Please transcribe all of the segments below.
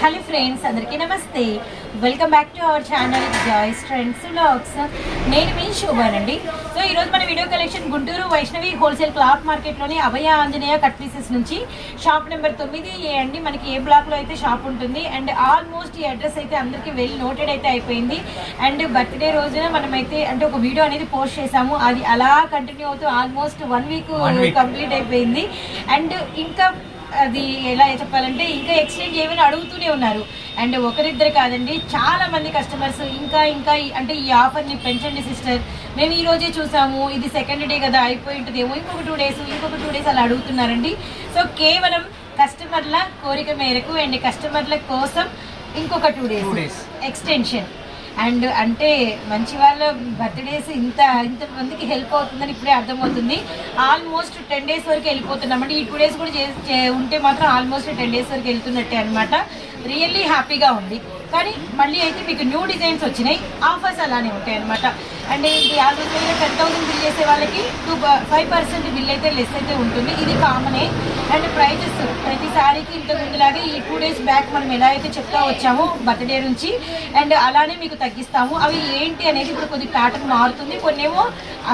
Hello friends, అందరికీ నమస్తే. Welcome back to our channel Joys trends vlogs. నేను మీ శోభానండి. సో ఈరోజు మన video collection Guntur Vaishnavi wholesale cloth మార్కెట్లోని అభయ ఆంజనేయ కట్ పీసెస్ నుంచి షాప్ నెంబర్ 9A అండి. మనకి ఏ బ్లాక్లో అయితే షాప్ ఉంటుంది అండ్ ఆల్మోస్ట్ ఈ అడ్రస్ అయితే అందరికీ వెల్ నోటెడ్ అయితే అయిపోయింది. అండ్ బర్త్డే రోజున మనమైతే అంటే ఒక వీడియో అనేది పోస్ట్ చేసాము, అది అలా కంటిన్యూ అవుతూ ఆల్మోస్ట్ 1 వీక్ కంప్లీట్ అయిపోయింది. అండ్ ఇంకా అది ఎలా చెప్పాలంటే ఇంకా ఎక్స్చేంజ్ ఏమైనా అడుగుతూనే ఉన్నారు. అండ్ ఒకరిద్దరు కాదండి, చాలా మంది కస్టమర్స్ ఇంకా అంటే ఈ ఆఫర్ని పెంచండి సిస్టర్, మేము ఈ రోజే చూసాము, ఇది సెకండ్ డే కదా అయిపోయి ఉంటుందేమో, ఇంకొక 2 డేస్ అలా అడుగుతున్నారండి. సో కేవలం కస్టమర్ల కోరిక మేరకు అండ్ కస్టమర్ల కోసం ఇంకొక 2 డేస్ ఎక్స్టెన్షన్. అండ్ అంటే మంచి వాళ్ళ బర్త్డేస్ ఇంత మందికి హెల్ప్ అవుతుందని ఇప్పుడే అర్థమవుతుంది. ఆల్మోస్ట్ 10 డేస్ వరకు వెళ్ళిపోతున్నామండి. ఈ 2 డేస్ కూడా ఉంటే మాత్రం ఆల్మోస్ట్ 10 డేస్ వరకు వెళ్తున్నట్టే అనమాట. రియల్లీ హ్యాపీగా ఉంది. కానీ మళ్ళీ అయితే మీకు న్యూ డిజైన్స్ వచ్చినాయి, ఆఫర్స్ అలానే ఉంటాయి అనమాట. అండ్ ఇది 10,000 బిల్ చేసే వాళ్ళకి 5% బిల్ అయితే లెస్ అయితే ఉంటుంది, ఇది కామనే. అండ్ ప్రైజెస్ ప్రతి సారీకి ఇంతకు ముందులాగే ఈ 2 డేస్ బ్యాక్ మనం ఎలా అయితే చెప్తా వచ్చామో బర్త్డే నుంచి, అండ్ అలానే మీకు తగ్గిస్తాము. అవి ఏంటి అనేది ఇప్పుడు కొద్దిగా ప్యాటర్న్ మారుతుంది. కొన్నేమో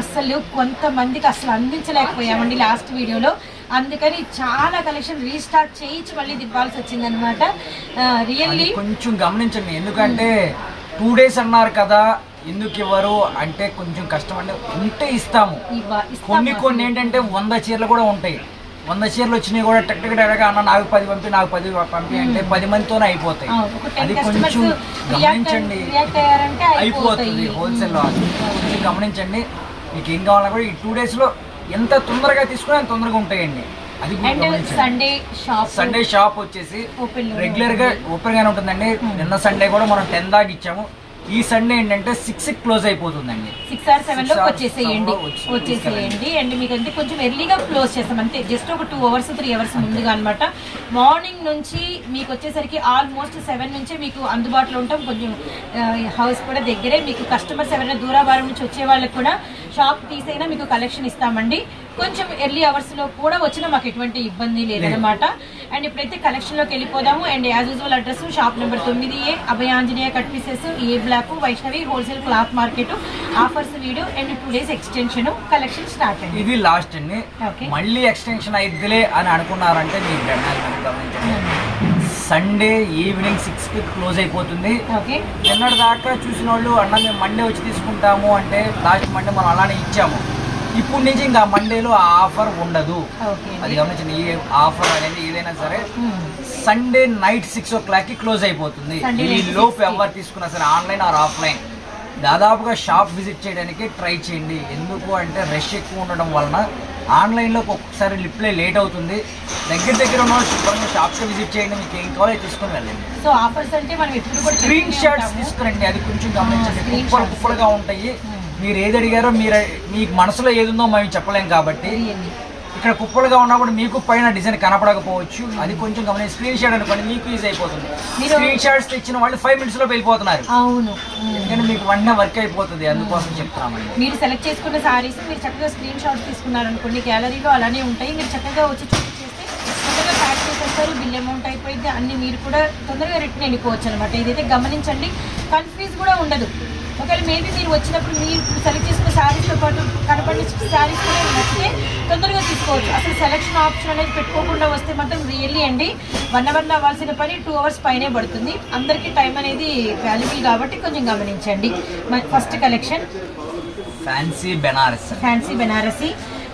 అసలు కొంతమందికి అసలు అందించలేకపోయామండి లాస్ట్ వీడియోలో, అందుకని చాలా కలెక్షన్ రీస్టార్ట్ చేయించి మళ్ళీ దివ్వాల్సి వచ్చింది అనమాట. రియల్లీ కొంచెం గమనించండి, ఎందుకంటే 2 డేస్ అన్నారు కదా, ఎందుకు ఇవ్వరు అంటే కొంచెం కష్టం. అంటే ఉంటే ఇస్తాము. కొన్ని ఏంటంటే 100 చీరలు కూడా ఉంటాయి. 100 చీరలు వచ్చినాయి కూడా టెక్గా అన్న నాకు 10 పంపి నాకు 10 పంపి అంటే 10 మందితోనే అయిపోతాయి. అది కొంచెం గమనించండి, అయిపోతుంది హోల్సేల్లో. కొంచెం గమనించండి, మీకు ఏం కావాలన్నా కూడా ఈ 2 డేస్లో ఎంత తొందరగా తీసుకుని అంత తొందరగా ఉంటాయండి. అది సండే షాప్ వచ్చేసి రెగ్యులర్ గా ఓపెన్ గానే ఉంటుందండి. నిన్న సండే కూడా మనం 10 దాకా ఇచ్చాము. ఈ సండే ఏంటంటే 6 క్లోజ్ అయిపోతుందండి. 6 or 7 లో వచ్చేసేయండి. అండ్ మీకు అంటే కొంచెం ఎర్లీగా క్లోజ్ చేస్తాం అంతే, జస్ట్ ఒక 2 hours 3 hours ముందుగా అనమాట. మార్నింగ్ నుంచి మీకు వచ్చేసరికి ఆల్మోస్ట్ 7 నుంచే మీకు అందుబాటులో ఉంటాం. కొంచెం హౌస్ కూడా దగ్గరే, మీకు కస్టమర్స్ ఎవరైనా దూరాభారం నుంచి వచ్చే వాళ్ళకి కూడా షాప్ తీసైనా మీకు కలెక్షన్ ఇస్తామండి. కొంచెం ఎర్లీ అవర్స్లో కూడా వచ్చినా మాకు ఎటువంటి ఇబ్బంది లేదనమాట. అండ్ ఇప్పుడైతే కలెక్షన్లోకి వెళ్ళిపోదాము. And as usual address shop number 9A Abhaya Anjaneya cut pieces, A block, Vaishnavi wholesale cloth market, offers video and 2 days extension collection start అండి. ఇది లాస్ట్ అండి. మళ్ళీ ఎక్స్టెన్షన్ అయిద్దిలే అని అనుకున్నారంటే మీకు సండే ఈవినింగ్ 6కి క్లోజ్ అయిపోతుంది. నిన్నటి దాకా చూసిన వాళ్ళు అన్న మేము మండే వచ్చి తీసుకుంటాము అంటే లాస్ట్ మండే మనం అలానే ఇచ్చాము. ఇప్పుడు నుంచి ఇంకా మండేలో ఆ ఆఫర్ ఉండదు. అది గమనించండి, ఈ ఆఫర్ అనేది ఏదైనా సరే సండే నైట్ 6 o'clock క్లోజ్ అయిపోతుంది. ఈ లోపు ఎవరు తీసుకున్నా సరే ఆన్లైన్ ఆర్ ఆఫ్లైన్ దాదాపుగా షాప్ విజిట్ చేయడానికి ట్రై చేయండి. ఎందుకు అంటే రష్ ఎక్కువ ఉండడం వలన ఆన్లైన్లో ఒక్కొక్కసారి రిప్లై లేట్ అవుతుంది. దగ్గర ఉన్న శుభ్రంగా షాప్కి విజిట్ చేయండి, మీకు ఏం కావాలో తీసుకుని వెళ్ళండి. సో ఆఫర్స్ అంటే మనం ఎప్పుడు కూడా స్క్రీన్ షాట్స్ తీసుకురండి, అది కొంచెం గమనించండి. కుప్పలుగా ఉంటాయి. మీరు ఏది అడిగారో మీకు మనసులో ఏది ఉందో మేము చెప్పలేం కాబట్టి ఇక్కడ కుప్పలుగా ఉన్నా కూడా మీకు పైన డిజైన్ కనపడకపోవచ్చు. అది కొంచెం గమనించి స్క్రీన్ షాట్ అనుకోండి, మీకు ఈజీ అయిపోతుంది. స్క్రీన్ షాట్స్ తెచ్చిన వాళ్ళు 5 minutes లో వెళ్ళిపోతున్నారు. అవును, ఎందుకంటే మీకు వెంటనే వర్క్ అయిపోతుంది, అందుకోసం చెప్తామండి. మీరు సెలెక్ట్ చేసుకున్న సారీస్ మీరు చక్కగా స్క్రీన్ షాట్స్ తీసుకున్నారనుకోండి, గ్యాలరీలో అలానే ఉంటాయి. మీరు చక్కగా వచ్చి చూపించేస్తే తొందరగా ప్యాక్ చేసేస్తారు, బిల్ అమౌంట్ అయిపోయింది, అన్ని మీరు కూడా తొందరగా రిటర్న్ వెళ్ళిపోవచ్చు అనమాట. ఇదైతే గమనించండి, కన్ఫ్యూజ్ కూడా ఉండదు. ఒకవేళ మేబీ మీరు వచ్చినప్పుడు మీరు సెలెక్ట్ చేసుకున్న శారీస్తో పాటు కనపడిన శారీస్ కూడా నచ్చితే తొందరగా తీసుకోవచ్చు. అసలు సెలెక్షన్ ఆప్షన్ అనేది పెట్టుకోకుండా వస్తే మాత్రం రియల్లీ అండి 1 hour అవ్వాల్సిన పని 2 hours పైనే పడుతుంది. అందరికీ టైం అనేది వాల్యుబుల్ కాబట్టి కొంచెం గమనించండి. First collection fancy Banarasi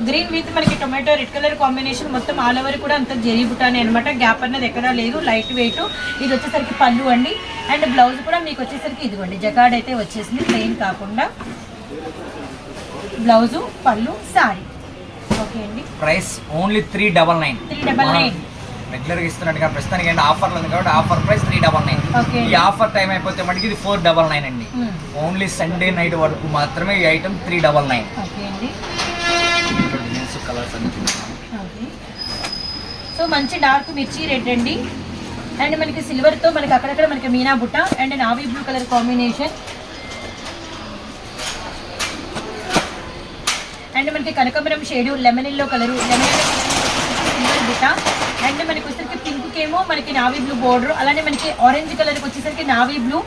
green with మనకి టొమాటో రెడ్ కలర్ కాంబినేషన్, మొత్తం ఆల్ ఓవర్ కూడా అంత జరీ బుటానే అనమాట. గ్యాప్ అన్నది ఎక్కడా లేదు, లైట్ వెయిట్. ఇది వచ్చేసరికి పళ్ళు అండి. అండ్ బ్లౌజ్ కూడా మీకు వచ్చేసరికి ఇదిగోండి జకాడ్ అయితే వచ్చేసింది, ప్లెయిన్ కాకుండా బ్లౌజు పళ్ళు సారీ. ఓకే అండి, ప్రైస్ ఓన్లీ 399 రెగ్యులర్గా ఇస్తున్నట్టుగా ప్రస్తుతానికి అండి ఆఫర్లు ఉంది కాబట్టి ఆఫర్ ప్రైస్ 399. ఈ ఆఫర్ టైం అయిపోతే మనకి ఇది 499 అండి. ఓన్లీ సండే నైట్ వరకు మాత్రమే ఈ ఐటమ్ 399. ఓకే అండి, కలర్స్ అన్ని చూస్తాం. సో మంచి డార్క్ మిర్చి రెడ్ అండి. అండ్ మనకి సిల్వర్తో మనకి అక్కడక్కడ మనకి మీనా బుట్ట and navy blue colour combination. And మనకి కనకాంబరం shade, lemon yellow colour, silver బుట్ట. అండ్ మనకి వచ్చేసరికి పింక్ ఏమో మనకి నావీ బ్లూ బోర్డర్, అలానే మనకి ఆరెంజ్ కలర్కి వచ్చేసరికి నావీ బ్లూ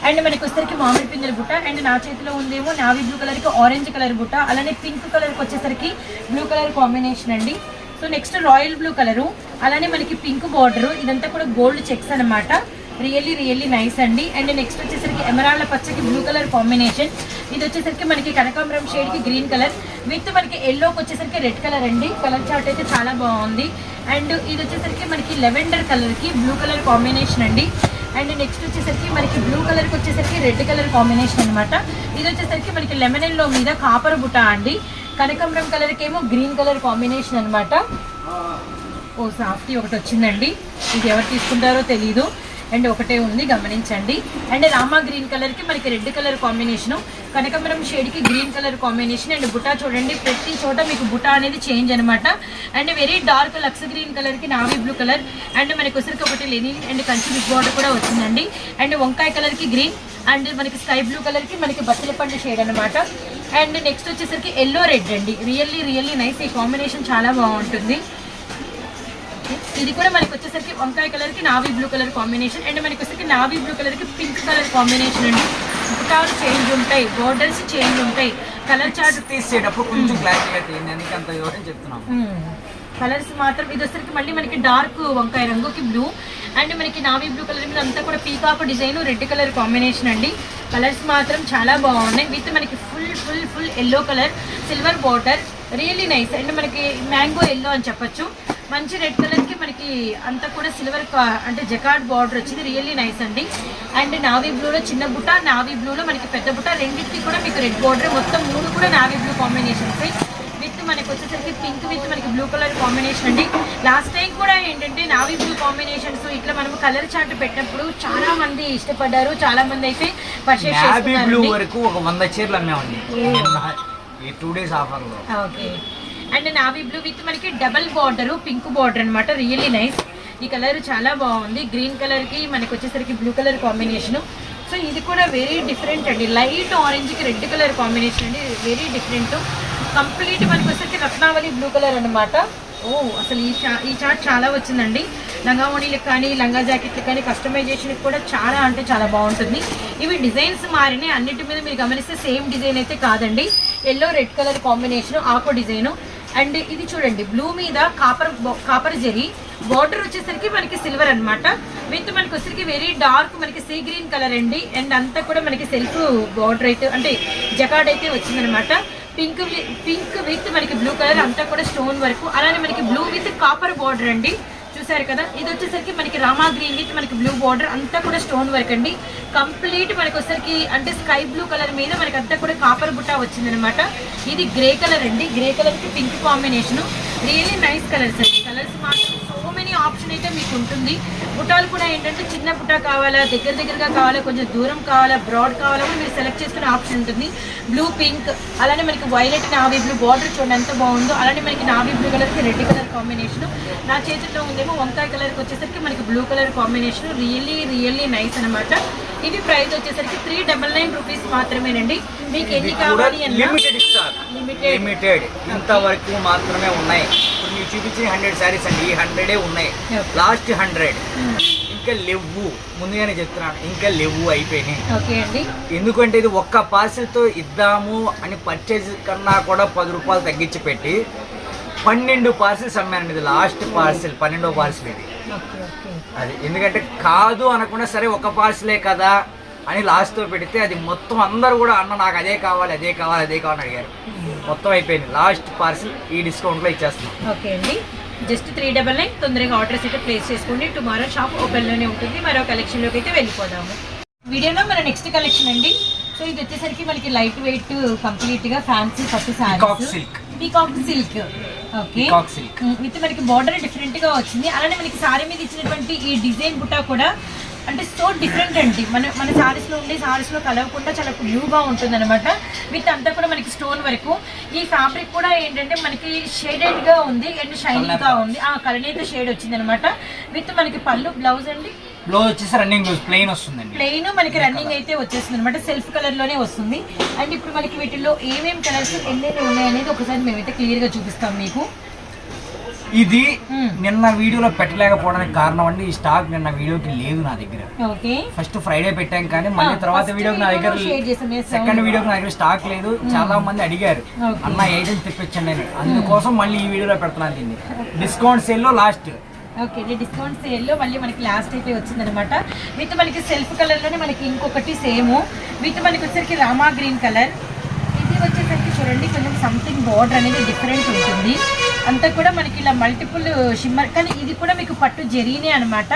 అండ్ మనకి వచ్చేసరికి మామిడి పిందెల బుట్ట, అండ్ నా చేతిలో ఉందేమో నావీ బ్లూ కలర్కి ఆరెంజ్ కలర్ బుట్ట, అలానే పింక్ కలర్కి వచ్చేసరికి బ్లూ కలర్ కాంబినేషన్ అండి. So next royal blue colour, అలానే మనకి పింక్ బార్డరు, ఇదంతా కూడా గోల్డ్ చెక్స్ అనమాట. రియల్లీ నైస్ అండి. అండ్ నెక్స్ట్ వచ్చేసరికి ఎమరాల్డ్ పచ్చకి బ్లూ కలర్ కాంబినేషన్, ఇది వచ్చేసరికి మనకి కనకాంబరం షేడ్కి గ్రీన్ కలర్ విత్ మనకి ఎల్లోకి వచ్చేసరికి రెడ్ కలర్ అండి. కలర్ చార్ట్ అయితే చాలా బాగుంది. అండ్ ఇది వచ్చేసరికి మనకి లెవెండర్ కలర్కి బ్లూ కలర్ కాంబినేషన్ అండి. అండ్ నెక్స్ట్ వచ్చేసరికి మనకి బ్లూ కలర్కి వచ్చేసరికి రెడ్ కలర్ కాంబినేషన్ అనమాట. ఇది వచ్చేసరికి మనకి లెమన్ ఎల్లో మీద కాపర్ బుట్ట అండి. కనకాంబరం కలర్కి ఏమో గ్రీన్ కలర్ కాంబినేషన్ అనమాట. ఓ సాఫ్టీ ఒకటి వచ్చిందండి, ఇది ఎవరు తీసుకుంటారో తెలీదు. అండ్ ఒకటే ఉంది గమనించండి. అండ్ రామా గ్రీన్ కలర్కి మనకి రెడ్ కలర్ కాంబినేషను, కనకాంబరం షేడ్కి గ్రీన్ కలర్ కాంబినేషన్. అండ్ బుటా చూడండి, ప్రతి చోట మీకు బుటా అనేది చేంజ్ అనమాట. And very dark lux green కలర్కి నావీ బ్లూ కలర్, అండ్ మనకి వచ్చరికి ఒకటి linen and Kanchi big border కూడా వచ్చిందండి. అండ్ వంకాయ కలర్కి గ్రీన్, అండ్ మనకి స్కై బ్లూ కలర్కి మనకి బచ్చల పండు షేడ్ అనమాట. అండ్ నెక్స్ట్ వచ్చేసరికి ఎల్లో రెడ్ అండి. రియల్లీ నైస్, ఈ కాంబినేషన్ చాలా బాగుంటుంది. ఇది కూడా మనకి వచ్చేసరికి వంకాయ కలర్కి navy blue colour combination, and మనకి వచ్చేసరికి నావీ బ్లూ కలర్కి పింక్ కలర్ కాంబినేషన్ అండి. బుటాలు చేంజ్ ఉంటాయి, బోర్డర్స్ చేంజ్ ఉంటాయి, కలర్ చార్ట్ తీసేటప్పుడు కొంచెం క్లారిటీ అయితే అంత వివరం చెప్తున్నాం. కలర్స్ మాత్రం ఇది వచ్చేసరికి మళ్ళీ మనకి డార్క్ వంకాయ రంగుకి బ్లూ, అండ్ మనకి నావీ బ్లూ కలర్ మీద అంతా కూడా peacock design red colour combination అండి. కలర్స్ మాత్రం చాలా బాగున్నాయి. విత్ మనకి full yellow colour silver border, really nice. And మనకి మ్యాంగో ఎల్లో అని చెప్పొచ్చు. మంచి రెడ్ కలర్కి మనకి అంతా కూడా సిల్వర్ అంటే జకార్డ్ బార్డర్ వచ్చింది, రియల్లీ నైస్ అండి. అండ్ నావీ బ్లూలో చిన్న బుట్ట, నావీ బ్లూలో మనకి పెద్ద బుట్ట, రెండింటికి కూడా మీకు రెడ్ బార్డర్, మొత్తం 3 కూడా నావీ బ్లూ కాంబినేషన్స్ విత్ మనకి వచ్చేసరికి పింక్ విత్ మనకి బ్లూ కలర్ కాంబినేషన్ అండి. లాస్ట్ టైం కూడా ఏంటంటే నావీ బ్లూ కాంబినేషన్స్ ఇట్లా మనం కలర్ చార్ట్ పెట్టినప్పుడు చాలా మంది ఇష్టపడ్డారు, చాలా మంది అయితే పర్చేస్ చేసుకున్నారు. వరకు ఒక 100 చీరలు అమ్మామండి ఈ 2 days ఆఫర్లో. Okay. And navy blue with మనకి డబల్ బార్డర్ పింక్ బార్డర్ అనమాట, రియల్లీ నైస్. ఈ కలర్ చాలా బాగుంది. గ్రీన్ కలర్కి మనకి వచ్చేసరికి బ్లూ కలర్ కాంబినేషను. సో ఇది కూడా వెరీ డిఫరెంట్ అండి. లైట్ ఆరెంజ్కి రెడ్ కలర్ కాంబినేషన్ అండి, వెరీ డిఫరెంట్. కంప్లీట్ మనకి వచ్చేసరికి రత్నావళి బ్లూ కలర్ అనమాట. ఓ అసలు ఈ చార్ట్ చాలా వచ్చిందండి. లంగా ఓణీలకు కానీ లంగా జాకెట్లకు కానీ కస్టమైజేషన్కి కూడా చాలా అంటే చాలా బాగుంటుంది. ఇవి డిజైన్స్ మారినాయి, అన్నిటి మీద మీరు గమనిస్తే సేమ్ డిజైన్ అయితే కాదండి. ఎల్లో రెడ్ కలర్ కాంబినేషన్ ఆకో డిజైను. అండ్ ఇది చూడండి, బ్లూ మీద కాపర్ జరీ బార్డర్ వచ్చేసరికి మనకి సిల్వర్ అనమాట. విత్ మనకి వచ్చేసరికి వెరీ డార్క్ మనకి సీ గ్రీన్ కలర్ అండి. అండ్ అంతా కూడా మనకి సెల్ఫ్ బార్డర్ అయితే అంటే జకార్డ్ అయితే వచ్చిందనమాట. పింక్ విత్ మనకి బ్లూ కలర్ అంతా కూడా స్టోన్ వరకు, అలానే మనకి బ్లూ విత్ కాపర్ బార్డర్ అండి. చూసారు కదా, ఇది వచ్చేసరికి మనకి రామా గ్రీన్ విత్ మనకి బ్లూ బార్డర్ అంతా కూడా స్టోన్ వర్క్ అండి. కంప్లీట్ మనకి వచ్చేసరికి అంటే స్కై బ్లూ కలర్ మీద మనకి అంతా కూడా కాపర్ బుట్ట వచ్చిందనమాట. ఇది గ్రే కలర్ అండి, గ్రే కలర్కి pink combination, really nice colours అండి. కలర్స్ మాత్రం సో మెనీ ఆప్షన్ అయితే మీకు ఉంటుంది. బుట్టాలు కూడా ఏంటంటే చిన్న బుట్ట కావాలా, దగ్గరగా కావాలా, కొంచెం దూరం కావాలా, బ్రాడ్ కావాలా కూడా మీరు సెలెక్ట్ చేసుకునే ఆప్షన్ ఉంటుంది. బ్లూ పింక్, అలానే మనకి వైలెట్ నావీ బ్లూ బార్డర్ చూడండి ఎంత బాగుందో. అలానే మనకి నావీ బ్లూ కలర్కి రెడ్ కలర్ కాంబినేషన్. నా చేతిలో ఉందేమో వంకాయ కలర్కి వచ్చేసరికి మనకి blue colour combination, really nice అనమాట. ఇది ప్రైస్ వచ్చేసరికి 399 రూపీస్ మాత్రమేనండి. మీకు ఎన్ని కావాలి అన్నా లిమిటెడ్ ఇంతవరకు మాత్రమే ఉన్నాయి. మీరు చూపించిన 100 శారీస్ అండి, ఈ 100 ఉన్నాయి, లాస్ట్ 100 ఇంకా లేవు. ముందుగానే చెప్తున్నాను, ఇంకా లేవు, అయిపోయినాయి. ఓకే అండి. ఎందుకంటే ఇది ఒక్క పార్సిల్తో ఇద్దాము అని పర్చేజ్ కన్నా కూడా 10 రూపాయలు తగ్గించి పెట్టి 12 పార్సిల్స్ అమ్మానండి. ఇది లాస్ట్ పార్సిల్, 12వ పార్సిల్ ఇది. అది ఎందుకంటే కాదు అనకుండా సరే ఒక పార్సిలే కదా అని లాస్ట్తో పెడితే అది మొత్తం అందరూ కూడా అన్న నాకు అదే కావాలి అడిగారు. మొత్తం అయిపోయింది. లాస్ట్ పార్సిల్ ఈ డిస్కౌంట్లో ఇచ్చేస్తున్నాం. ఓకే అండి, జస్ట్ 399. తొందరగా ఆర్డర్స్ అయితే ప్లేస్ చేసుకోండి. టుమారో షాప్ ఓపెన్లోనే ఉంటుంది. మరో కలెక్షన్లోకి అయితే వెళ్ళిపోదాము. వీడియోలో మన నెక్స్ట్ కలెక్షన్ అండి. సో ఇది వచ్చేసరికి మనకి లైట్ వెయిట్ కంప్లీట్గా ఫ్యాన్సీ పట్టు saris, peacock silk. Okay, with మనకి బార్డర్ డిఫరెంట్ గా వచ్చింది. అలానే మనకి సారీ మీద ఇచ్చినటువంటి ఈ డిజైన్ బుట్ట కూడా అంటే సో డిఫరెంట్ అండి. మన సారీస్లో ఉండే సారీస్లో కలవకుండా చాలా న్యూగా ఉంటుంది అనమాట. విత్ అంతా కూడా మనకి స్టోన్ వరకు. ఈ ఫ్యాబ్రిక్ కూడా ఏంటంటే మనకి షేడెడ్గా ఉంది అండ్ షైనీగా ఉంది. ఆ కలనేత షేడ్ వచ్చింది అనమాట. విత్ మనకి పళ్ళు బ్లౌజ్ అండి, బ్లౌజ్ వచ్చేసి రన్నింగ్ బ్లౌజ్ ప్లెయిన్ వస్తుందండి. ప్లెయిన్ మనకి రన్నింగ్ అయితే వచ్చేస్తుంది అనమాట. సెల్ఫ్ కలర్ లోనే వస్తుంది. అండ్ ఇప్పుడు మనకి వీటిల్లో ఏమేమి కలర్స్ ఎన్ని ఉన్నాయనేది ఒకసారి మేమైతే క్లియర్ గా చూపిస్తాం మీకు. ఇది నిన్న వీడియోలో పెట్టలేకపోవడానికి కారణం అండి, ఈ స్టాక్ నిన్న వీడియోకి లేదు నా దగ్గర. ఫస్ట్ ఫ్రైడే పెట్టాం కానీ మళ్ళీ తర్వాత వీడియోకి నా దగ్గర, సెకండ్ వీడియోకి నా దగ్గర స్టాక్ లేదు. చాలా మంది అడిగారు అన్న ఐటమ్స్ తెప్పించండి అని, అందుకోసం మళ్ళీ ఈ వీడియోలో పెడుతున్నాను దీన్ని. డిస్కౌంట్ సేల్ లో లాస్ట్. ఓకే, డిస్కౌంట్ సేల్లో మళ్ళీ మనకి లాస్ట్ అయితే వచ్చిందనమాట. విత్ మనకి సెల్ఫ్ కలర్లోనే మనకి ఇంకొకటి సేమ్ విత్ మనకి వచ్చేసరికి రామా గ్రీన్ కలర్. ఇది వచ్చేసరికి చూడండి కొంచెం సంథింగ్ బార్డర్ అనేది డిఫరెంట్ ఉంటుంది. అంతా కూడా మనకి ఇలా మల్టిపుల్ షిమ్మర్, కానీ ఇది కూడా మీకు పట్టు జరీనే అనమాట.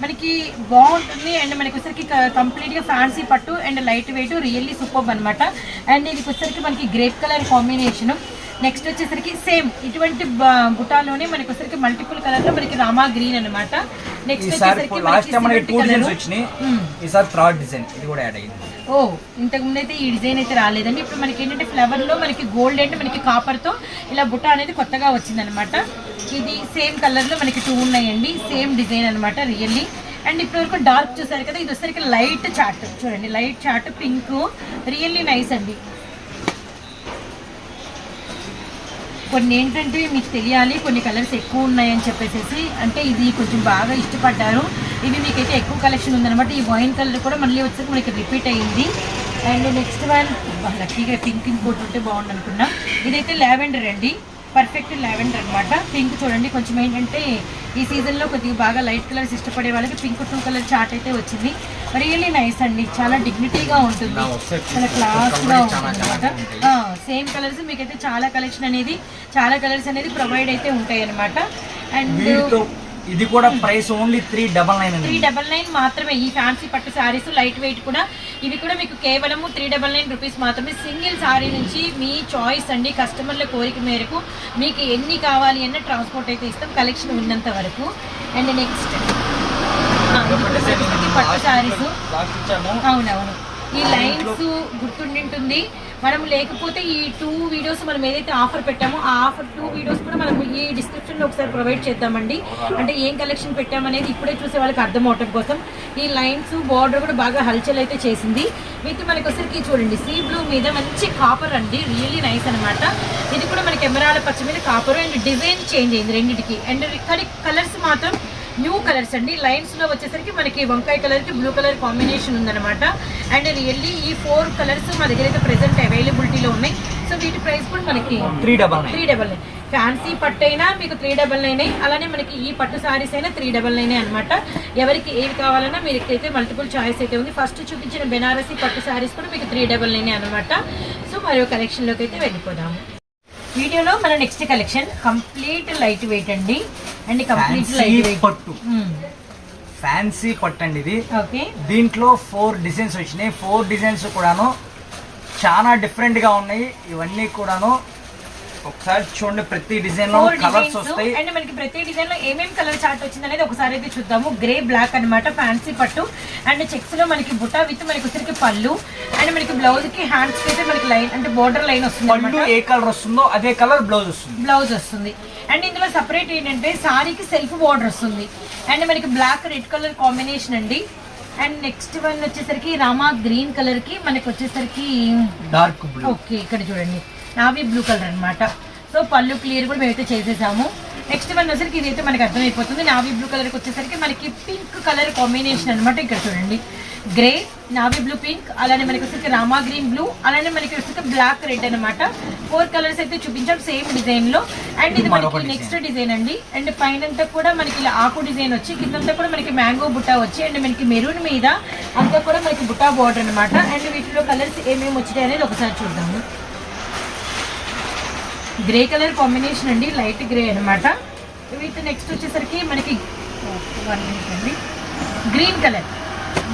మనకి బాగుంటుంది అండ్ మనకి వచ్చరికి కంప్లీట్గా ఫ్యాన్సీ పట్టు and light weight, really super అనమాట. అండ్ ఇది వచ్చరికి మనకి గ్రేప్ కలర్ కాంబినేషను. నెక్స్ట్ వచ్చేసరికి సేమ్ ఇటువంటి బుటాలోనే మనకి వచ్చరికి మల్టిపుల్ కలర్ లో మనకి రామా గ్రీన్ అనమాట. నెక్స్ట్ ఓ ఇంతకు ముందు అయితే ఈ డిజైన్ అయితే రాలేదండి. ఇప్పుడు మనకి ఏంటంటే ఫ్లవర్ లో మనకి గోల్డ్ అంటే మనకి కాపర్ తో ఇలా బుటా అనేది కొత్తగా వచ్చిందనమాట. ఇది సేమ్ కలర్ లో మనకి 2 ఉన్నాయండి, సేమ్ డిజైన్ అనమాట రియల్లీ. అండ్ ఇప్పటి వరకు డార్క్ చూసారు కదా, ఇది వచ్చరికి లైట్ చార్ట్ చూడండి, light chart pink, really nice అండి. కొన్ని ఏంటంటే మీకు తెలియాలి, కొన్ని కలర్స్ ఎక్కువ ఉన్నాయని చెప్పేసి, అంటే ఇది కొంచెం బాగా ఇష్టపడ్డారు. ఇవి మీకైతే ఎక్కువ కలెక్షన్ ఉందన్నమాట. ఈ వైన్ కలర్ కూడా మళ్ళీ వచ్చేసి మనకి రిపీట్ అయ్యింది. అండ్ నెక్స్ట్ వన్ లక్కీగా పింక్ ఇంకోటి ఉంటే బాగుంది అనుకున్నా. ఇదైతే లావెండర్ అండి, పర్ఫెక్ట్ లావెండర్ అనమాట. పింక్ చూడండి కొంచెం ఏంటంటే ఈ సీజన్లో కొద్దిగా బాగా లైట్ కలర్స్ ఇష్టపడే వాళ్ళకి పింక్ 2 కలర్ చార్ట్ అయితే వచ్చింది. రియల్లీ నైస్ అండి, చాలా డిగ్నిటీగా ఉంటుంది, చాలా క్లాస్గా ఉంటుంది అనమాట. సేమ్ కలర్స్ మీకైతే చాలా కలర్స్ అనేది ప్రొవైడ్ అయితే ఉంటాయి అనమాట. అండ్ ఇది కూడా ప్రైస్ ఓన్లీ 399 మాత్రమే. ఈ ఫ్యాన్సీ పట్టు శారీస్ లైట్ వెయిట్ కూడా ఇవి కూడా మీకు కేవలం 399 రూపీస్ మాత్రమే. సింగిల్ శారీ నుంచి మీ చాయిస్ అండి, కస్టమర్ల కోరిక మేరకు మీకు ఎన్ని కావాలి అన్న ట్రాన్స్పోర్ట్ అయితే ఇస్తాం కలెక్షన్ ఉన్నంత వరకు. అండ్ నెక్స్ట్ పట్టు శారీస్, అవునవును ఈ లైన్స్ గుర్తుండింటుంది. మనం లేకపోతే ఈ 2 వీడియోస్ మనం ఏదైతే ఆఫర్ పెట్టామో ఆ ఆఫర్ 2 వీడియోస్ కూడా మనం ఈ డిస్క్రిప్షన్లో ఒకసారి ప్రొవైడ్ చేద్దామండి. అంటే ఏం కలెక్షన్ పెట్టామనేది ఇప్పుడే చూసే వాళ్ళకి అర్థం అవటం కోసం. ఈ లైన్స్ బార్డర్ కూడా బాగా హల్చల్ అయితే చేసింది. విత్ మనకి వచ్చరికి చూడండి సీ బ్లూ మీద మంచి కాపర్ అండి, రియల్లీ నైస్ అనమాట. ఇది కూడా మనకి ఎమరాల్డ్ పచ్చ మీద కాపర్ అండ్ డిజైన్ చేంజ్ అయింది రెండింటికి. అండ్ కలర్స్ మాత్రం న్యూ కలర్స్ అండి. లైన్స్ లో వచ్చేసరికి మనకి వంకాయ కలర్ కి బ్లూ కలర్ కాంబినేషన్ ఉందన్నమాట. అండ్ రియల్లీ ఈ 4 కలర్స్ మా దగ్గర అయితే ప్రెసెంట్ అవైలబిలిటీలో ఉన్నాయి. సో వీటి ప్రైస్ కూడా మనకి 399. ఫ్యాన్సీ పట్టు అయినా మీకు 399, అలానే మనకి ఈ పట్టు సారీస్ అయినా 399 అనమాట. ఎవరికి ఏవి కావాలన్నా మీరు అయితే మల్టిపుల్ చాయిస్ అయితే ఉంది. ఫస్ట్ చూపించిన బెనారసీ పట్టు సారీస్ కూడా మీకు 399 అనమాట. సో మరో కలెక్షన్లోకి అయితే వెళ్ళిపోదాము. వీడియోలో మన next collection complete light weight అండి. అండ్ కంప్లీట్ లైట్ వెయిట్ పట్టు, ఫ్యాన్సీ పట్టు అండి ఇది. ఓకే, దీంట్లో 4 డిజైన్స్ వచ్చినాయి. 4 డిజైన్స్ కూడాను చాలా డిఫరెంట్ గా ఉన్నాయి. ఇవన్నీ కూడాను ఒకసారి చూడండి, ప్రతి డిజైన్ లో కలర్స్ వస్తాయి. అండ్ మనకి ప్రతి డిజైన్ లో ఏమేమి కలర్ చార్ట్ వచ్చింది అనేది ఒకసారి అయితే చూద్దాము. గ్రే బ్లాక్ అన్నమాట ఫ్యాన్సీ పట్టు. అండ్ చెక్స్ లో మనకి బుటా విత్ మనకి వచ్చరికి పళ్ళు. అండ్ మనకి బ్లౌజ్ కి హ్యాండ్స్ కి అయితే మనకి లైన్ అంటే బోర్డర్ లైన్ వస్తుంది. పళ్ళు ఏ కలర్ వస్తుందో అదే కలర్ బ్లౌజ్ వస్తుంది. అండ్ ఇందులో సపరేట్ ఏంటంటే సారీకి సెల్ఫ్ బోర్డర్ వస్తుంది. అండ్ మనకి బ్లాక్ రెడ్ కలర్ కాంబినేషన్ అండి. అండ్ నెక్స్ట్ వన్ వచ్చేసరికి రామా గ్రీన్ కలర్ కి మనకి వచ్చేసరికి డార్క్ బ్లూ. ఓకే, ఇక్కడ చూడండి నావీ బ్లూ కలర్ అనమాట. సో పళ్ళు క్లియర్ కూడా మేమైతే చేసేసాము. నెక్స్ట్ వన్ వచ్చేసరికి ఇదైతే మనకి అర్థమైపోతుంది. నావీ బ్లూ కలర్కి వచ్చేసరికి మనకి పింక్ కలర్ కాంబినేషన్ అనమాట. ఇక్కడ చూడండి గ్రే, నావీ బ్లూ, పింక్, అలానే మనకి వచ్చేసరికి రామా గ్రీన్ బ్లూ, అలానే మనకి వచ్చేసరికి బ్లాక్ రెడ్ అనమాట. 4 కలర్స్ అయితే చూపించాం సేమ్ డిజైన్ లో. అండ్ ఇది మనకి నెక్స్ట్ డిజైన్ అండి. అండ్ పైనంతా కూడా మనకి ఇలా ఆకు డిజైన్ వచ్చి, కిందంతా కూడా మనకి మ్యాంగో బుట్టా వచ్చి, అండ్ మనకి మెరూన్ మీద అంతా కూడా మనకి బుట్టా బార్డర్ అనమాట. అండ్ వీటిలో కలర్స్ ఏమేమి వచ్చినాయి అనేది ఒకసారి చూద్దాము. గ్రే కలర్ కాంబినేషన్ అండి, లైట్ గ్రే అనమాట. విత్ నెక్స్ట్ వచ్చేసరికి మనకి 1 మినిట్ అండి, గ్రీన్ కలర్,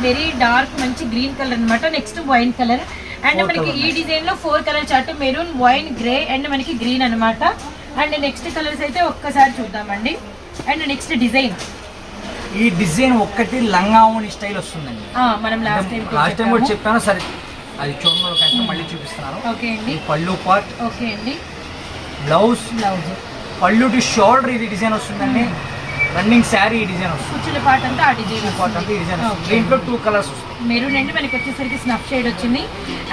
వెరీ డార్క్ మంచి గ్రీన్ కలర్ అనమాట. Next wine colour. అండ్ మనకి ఈ డిజైన్ లో 4 colour chart, maroon, wine, grey and మనకి గ్రీన్ అనమాట. అండ్ నెక్స్ట్ కలర్స్ అయితే ఒక్కసారి చూద్దామండి. అండ్ నెక్స్ట్ డిజైన్, ఈ డిజైన్ ఒక్కటి లంగావోని స్టైల్ వస్తుందండి. మనం లాస్ట్ టైం కూడా చెప్పాను, సరే అది చూడండి మళ్ళీ చూపిస్తున్నాను. ఓకే అండి, పళ్ళు పార్ట్. ఓకే అండి, బ్లౌజ్ పళ్ళు టు షోల్డర్ ఇది డిజైన్ వస్తుందండి. రన్నింగ్ శారీ ఈ డిజైన్ వస్తుంది. కుచ్చుల పాట అంతా ఆ డిజైన్ పాట అంతా ఈ డిజైన్ వస్తుంది. దీంట్లో 2 కలర్స్ వస్తాయి. మెరూన్ అండి మనకి వచ్చేసరికి స్నఫ్ షేడ్ వచ్చింది.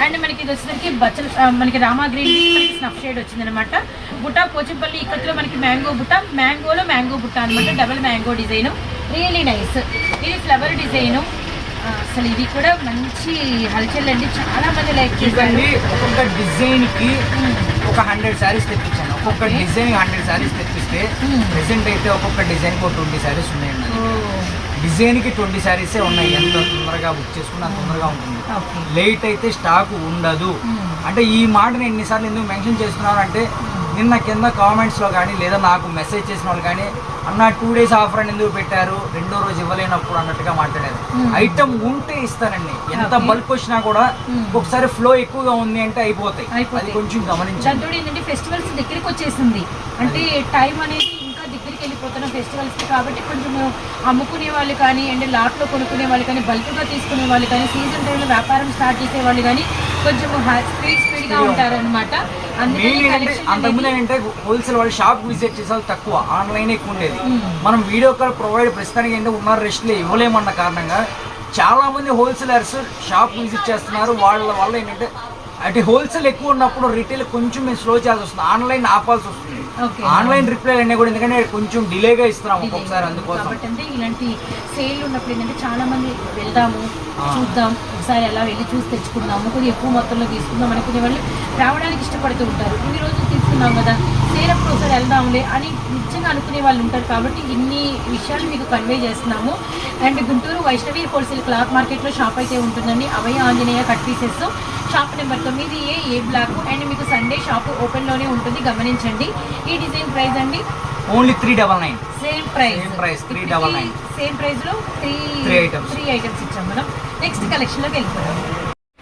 అండ్ మనకి ఇది వచ్చేసరికి బచ్చల మనకి రామా గ్రీన్ మనకి స్నఫ్ షేడ్ వచ్చింది అనమాట. బుట్ట పోచంపల్లి ఇక్కత్లో మనకి మ్యాంగో బుట్ట, మ్యాంగోలో మ్యాంగో బుట్ట అనమాట. Double mango design, really nice. ఇది ఫ్లవర్ డిజైన్. అసలు ఇది కూడా మంచి హల్చల్ అండి, చాలా మంది లైక్ చేయండి. ఒక్కొక్క డిజైన్ కి ఒక 100 శారీస్ తెప్పించాను. ఒక్కొక్క డిజైన్ 100 శారీస్ తెప్పిస్తే ప్రెసెంట్ అయితే ఒక్కొక్క డిజైన్ కి 20 శారీస్ ఉన్నాయండి. డిజైన్ కి 20 శారీసే ఉన్నాయి. ఎంత తొందరగా బుక్ చేసుకున్నా అంత తొందరగా ఉంటుంది. లేట్ అయితే స్టాక్ ఉండదు. అంటే ఈ మాటని ఎన్నిసార్లు ఎందుకు మెన్షన్ చేస్తున్నాను అంటే, నిన్న కింద కామెంట్స్లో కానీ లేదా నాకు మెసేజ్ చేసిన వాళ్ళు కానీ అన్న 2 days ఆఫర్ అని ఎందుకు పెట్టారు, 2వ రోజు ఇవ్వలేనప్పుడు అన్నట్టుగా మాట్లాడారు. ఐటమ్ ఉంటే ఇస్తానండి. ఎంత బల్క్ వచ్చినా కూడా ఒకసారి ఫ్లో ఎక్కువగా ఉంది అంటే అయిపోతాయి. అది కొంచెం గమనించండి. ఏంటంటే ఫెస్టివల్స్ దగ్గరికి వచ్చేసింది అంటే టైం అనేది ఇంకా దగ్గరికి వెళ్ళిపోతున్నాం ఫెస్టివల్స్కి. కాబట్టి కొంచెం అమ్ముకునే వాళ్ళు కానీ అండ్ లాట్లో కొనుక్కునే వాళ్ళు కానీ బల్క్గా తీసుకునే వాళ్ళు కానీ సీజన్ టైంలో వ్యాపారం స్టార్ట్ చేసే వాళ్ళు కానీ కొంచెం స్పీడ్గా ఉంటారు అనమాట. అంతకుముందు ఏంటంటే హోల్సేల్ వాళ్ళు షాప్ విజిట్ చేసేది తక్కువ, ఆన్లైన్ ఎక్కువ ఉండేది. మనం వీడియో కాల్ ప్రొవైడ్ ప్రస్తుతానికి ఏంటంటే ఉన్నారు రెస్ట్లో ఇవ్వలేమన్న కారణంగా చాలా మంది హోల్సేలర్స్ షాప్ విజిట్ చేస్తున్నారు. వాళ్ళ వల్ల ఏంటంటే అంటే హోల్సేల్ ఎక్కువ ఉన్నప్పుడు రిటైల్ కొంచెం మేము స్లో చేయాల్సి వస్తుంది, ఆన్లైన్ ఆపాల్సి వస్తుంది. ఆన్లైన్ రిప్లై అన్నీ కూడా ఎందుకంటే కొంచెం డిలేగా ఇస్తున్నాము ఒక్కొక్కసారి. అందుకోసం అంటే ఇలాంటి సేల్ ఉన్నప్పుడు ఏంటంటే చాలా మంది వెళ్దాము చూద్దాం, ఒకసారి అలా వెళ్ళి చూసి తెచ్చుకుందాము, కొద్దిగా ఎక్కువ మొత్తంలో తీసుకుందాం అనుకునే వాళ్ళు రావడానికి ఇష్టపడుతూ ఉంటారు. ఇన్ని రోజులు తీసుకున్నాం కదా సేల్ అప్పుడు ఒకసారి వెళ్దాంలే అని నిజంగా అనుకునే వాళ్ళు ఉంటారు. కాబట్టి ఇన్ని విషయాలు మీకు కన్వే చేస్తున్నాము. And Guntur Vaishnavi wholesale cloth మార్కెట్లో షాప్ అయితే ఉంటుందండి. Abhaya Anjaneya cut pieces, shop number 9A block. And మీకు సండే షాప్ ఓపెన్లోనే ఉంటుంది, గమనించండి. ఈ డిజైన్ ప్రైస్ అండి only 399. Same price 399. Same price లో 3 ఐటమ్స్ ఇచ్చాం మనం. నెక్స్ట్ కలెక్షన్ లోకి వెళ్ళిపోతాం.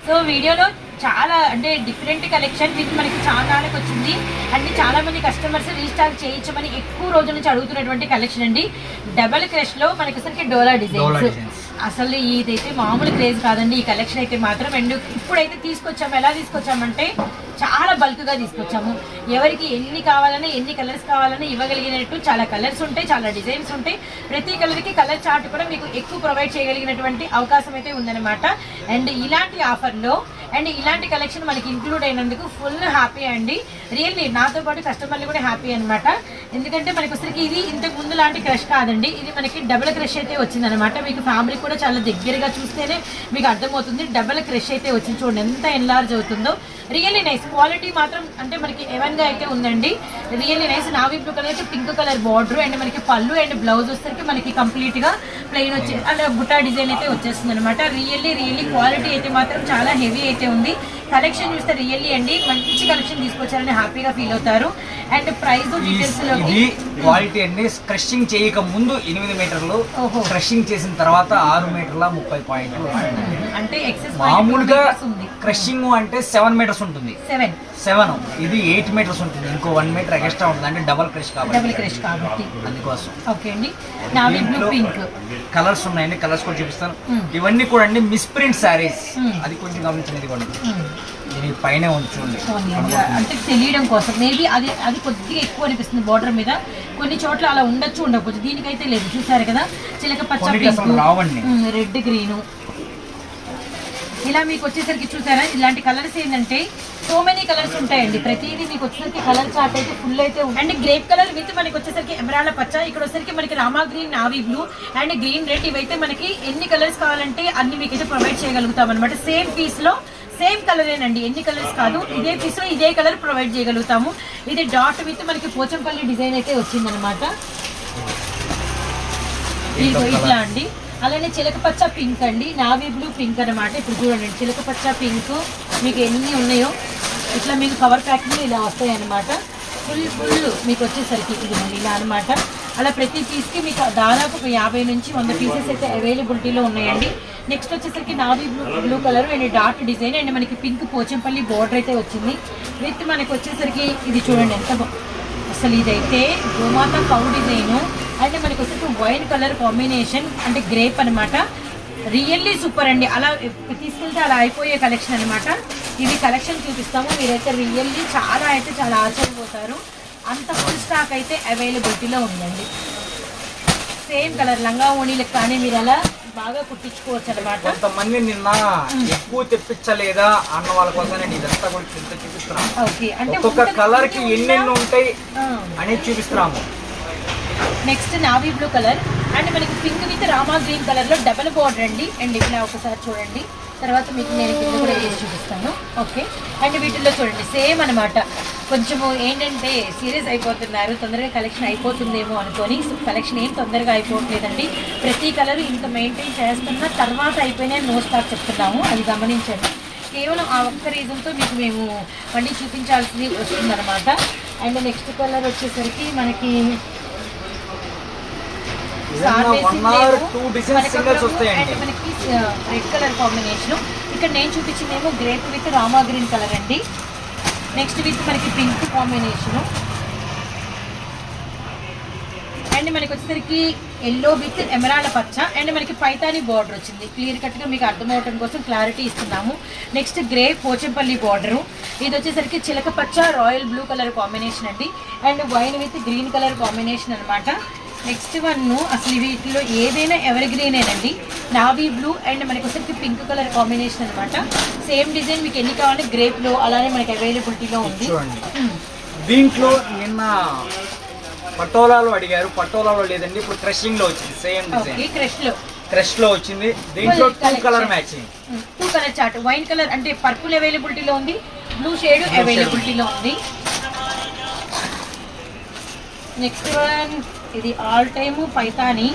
సో వీడియోలో చాలా అంటే డిఫరెంట్ కలెక్షన్ విత్ మనకి చాలాకి వచ్చింది. అంటే చాలా మంది కస్టమర్స్ రీస్టాక్ చేయించమని ఎక్కువ రోజుల నుంచి అడుగుతున్నటువంటి కలెక్షన్ అండి. డబల్ క్రష్ లో మనకి అసలుకి డోలా డిజైన్స్. అసలు ఇదైతే మామూలు క్రేజ్ కాదండి ఈ కలెక్షన్ అయితే మాత్రం. అండ్ ఇప్పుడైతే తీసుకొచ్చాము, ఎలా తీసుకొచ్చామంటే చాలా బల్క్గా తీసుకొచ్చాము. ఎవరికి ఎన్ని కావాలన్నా ఎన్ని కలర్స్ కావాలన్నా ఇవ్వగలిగినట్టు చాలా కలర్స్ ఉంటాయి, చాలా డిజైన్స్ ఉంటాయి. ప్రతి కలర్కి కలర్ చార్ట్ కూడా మీకు ఎక్కువ ప్రొవైడ్ చేయగలిగినటువంటి అవకాశం అయితే ఉందన్నమాట. అండ్ ఇలాంటి ఆఫర్లో అండ్ ఇలాంటి కలెక్షన్ మనకి ఇంక్లూడ్ అయినందుకు ఫుల్ హ్యాపీ అండి. రియల్లీ నాతో పాటు కస్టమర్లు కూడా హ్యాపీ అనమాట. ఎందుకంటే మనకి వచ్చరికి ఇది ఇంతకు ముందు లాంటి క్రష్ కాదండి, ఇది మనకి డబుల్ క్రష్ అయితే వచ్చిందనమాట. మీకు ఫ్యాబ్రిక్ కూడా చాలా దగ్గరగా చూస్తేనే మీకు అర్థమవుతుంది. డబుల్ క్రష్ అయితే వచ్చింది, చూడండి ఎంత ఎన్లార్జ్ అవుతుందో. Really nice. క్వాలిటీ మాత్రం అంటే మనకి ఎవెన్గా అయితే ఉందండి. Really nice. Navy blue colour అయితే పింక్ కలర్ బార్డర్ అండ్ మనకి పళ్ళు అండ్ బ్లౌజ్ వచ్చేసరికి మనకి కంప్లీట్గా ప్లెయిన్ వచ్చి అలా బుట్టా డిజైన్ అయితే వచ్చేస్తుంది అనమాట. రియల్లీ క్వాలిటీ అయితే మాత్రం చాలా హెవీ అయితే ఉంది. కలెక్షన్ చూస్తే రియల్లీ అండి మంచి కలెక్షన్ తీసుకొచ్చారని హ్యాపీగా ఫీల్ అవుతారు. అండ్ ప్రైస్ డీటెయిల్స్ లో క్వాలిటీ అండి. క్రషింగ్ చేయక ముందు 8 మీటర్లు, క్రషింగ్ చేసిన తర్వాత 6 మీటర్ల 30 పాయింట్లు. అంటే ఎక్సెస్ మామూలుగా క్రషింగ్ అంటే 7 మీటర్స్ ఉంటుంది, 7 ఇది 8 మీటర్స్ ఉంటుంది. ఇంకో 1 మీటర్ ఎక్స్ట్రా ఉంటుంది అంటే డబల్ క్రష్ కాబట్టి అందుకోసం. ఓకే అండి. నావీ బ్లూ పింక్ కలర్స్ ఉన్నాయండి, కలర్స్ కూడా చూపిస్తాను. ఇవన్నీ కూడా అండి మిస్ ప్రింట్ శారీస్, అది కొంచెం గమనించండి. ఇది కూడా దీని పైన ఉంచండి అంటే తెలియడం కోసం. మేబీ అది కొద్దిగా ఎక్కువ అనిపిస్తుంది బార్డర్ మీద, కొన్ని చోట్ల అలా ఉండొచ్చు ఉండకపోవచ్చు. దీనికైతే లేదు, చూసారు కదా చిలక పచ్చ పింక్, రెడ్ గ్రీను ఇలా మీకు వచ్చేసరికి చూసారా. ఇలాంటి కలర్స్ ఏంటంటే సో మెనీ కలర్స్ ఉంటాయండి. ప్రతిదీ మీకు వచ్చేసరికి కలర్ చార్ట్ అయితే ఫుల్ అయితే ఉంది. అండ్ గ్రేప్ కలర్ విత్ మనకి వచ్చేసరికి ఎమరాల్డ్ పచ్చ, ఇక్కడ వచ్చేసరికి మనకి Rama green, navy blue and green red. ఇవైతే మనకి ఎన్ని కలర్స్ కావాలంటే అన్ని మీకు అయితే ప్రొవైడ్ చేయగలుగుతాం అనమాట. సేమ్ పీస్ లో సేమ్ కలరేనండి, ఎన్ని కలర్స్ కాదు. ఇదే పీస్ లో ఇదే కలర్ ప్రొవైడ్ చేయగలుగుతాము. ఇది డాట్ విత్ మనకి పోచంపల్లి డిజైన్ అయితే వచ్చిందనమాట. ఇట్లా అండి. అలానే చిలకపచ్చ పింక్ అండి, నావీ బ్లూ పింక్ అనమాట. ఇప్పుడు చూడండి చిలకపచ్చ పింక్ మీకు ఎన్ని ఉన్నాయో ఇట్లా మీకు కవర్ ప్యాకింగ్ ఇలా వస్తాయి అనమాట. ఫుల్ మీకు వచ్చేసరికి ఇది ఇలా అనమాట. అలా ప్రతి పీస్కి మీకు దాదాపు 50 నుంచి 100 పీసెస్ అయితే అవైలబిలిటీలో ఉన్నాయండి. నెక్స్ట్ వచ్చేసరికి navy blue colour and dot design and మనకి పింక్ పోచంపల్లి బార్డర్ అయితే వచ్చింది. విత్ మనకి వచ్చేసరికి ఇది చూడండి ఎంత అసలు ఇదైతే గోమాత కౌ డిజైను అంటే మనకి వచ్చేసరికి వైన్ కలర్ కాంబినేషన్ అంటే గ్రేప్ అనమాట. రియల్లీ సూపర్ అండి. అలా తీసుకెళ్తే అలా అయిపోయే కలెక్షన్ అనమాట. ఇది కలెక్షన్ చూపిస్తాము, మీరైతే రియల్లీ చాలా ఆశ్చర్యపోతారు. అంత ఫుల్ స్టాక్ అయితే అవైలబిలిటీలో ఉందండి. సేమ్ కలర్ లంగా ఓణీలకు కానీ మీరు అలా బాగా కుట్టించుకోవచ్చు అనమాట. కొంతమంది నిన్న ఎక్కువ తెప్పించలేదా అన్న వాళ్ళ కోసం నేను ఇదంతా కూడా చూపిస్తున్నాను. ఓకే, అంటే ఒక్కొక్క కలర్ కి ఎన్నెన్ని ఉంటాయి అనేది చూపిస్తున్నాము. Next navy blue colour and మనకి pink with Rama green colour లో డబల్ బార్డర్ అండి. అండ్ ఇలా ఒకసారి చూడండి, తర్వాత మీకు నేను కింద కూడా వేసి చూపిస్తాను. ఓకే, అండ్ వీటిల్లో చూడండి సేమ్ అనమాట. కొంచెము ఏంటంటే సీరియస్ అయిపోతున్నారు, తొందరగా కలెక్షన్ అయిపోతుందేమో అనుకొని. కలెక్షన్ ఏం తొందరగా అయిపోవట్లేదండి. ప్రతి కలర్ ఇంత మెయింటైన్ చేస్తున్న తర్వాత అయిపోయినా నో స్టాక్ చెప్తున్నాము, అది గమనించండి. కేవలం ఆ ఒక్క రీజన్తో మీకు మేము మళ్ళీ చూపించాల్సింది వస్తుందన్నమాట. అండ్ నెక్స్ట్ కలర్ వచ్చేసరికి మనకి మనకి రెడ్ కలర్ కాంబినేషన్. ఇక్కడ నేను చూపించిందేమో grape with Rama green colour అండి. నెక్స్ట్ విత్ మనకి పింక్ కాంబినేషన్ అండ్ మనకి వచ్చేసరికి ఎల్లో విత్ ఎమరాల్డ్ పచ్చ అండ్ మనకి పైతాని బార్డర్ వచ్చింది. క్లియర్ కట్గా మీకు అర్థమవటం కోసం క్లారిటీ ఇస్తున్నాము. Next grey Pochampally border. ఇది వచ్చేసరికి చిలక పచ్చ రాయల్ బ్లూ కలర్ కాంబినేషన్ అండి. And wine with green colour combination అనమాట. నెక్స్ట్ వన్ అసలు వీటిలో ఏదైనా ఎవర్ గ్రీనేనండి. నావీ బ్లూ అండ్ మనకి వచ్చేసరికి పింక్ కలర్ కాంబినేషన్ అనమాట. సేమ్ డిజైన్ మీకు ఎన్ని కావాలి గ్రేప్లో అలానే మనకి అవైలబిలిటీలో ఉంది. దీంట్లో నిన్న పటోలాలో అడిగారు, పటోలాలో లేదండి, ఇప్పుడు క్రషింగ్ లో వచ్చింది. సేమ్ డిజైన్ క్రష్ లో వచ్చింది. దీంట్లో 2 colour matching, 2 colour chart. Wine colour అంటే పర్పుల్ అవైలబిలిటీలో ఉంది, బ్లూ షేడ్ అవైలబిలిటీలో ఉంది. నెక్స్ట్ వన్ ఇది ఆల్ టైమ్ పైతాని,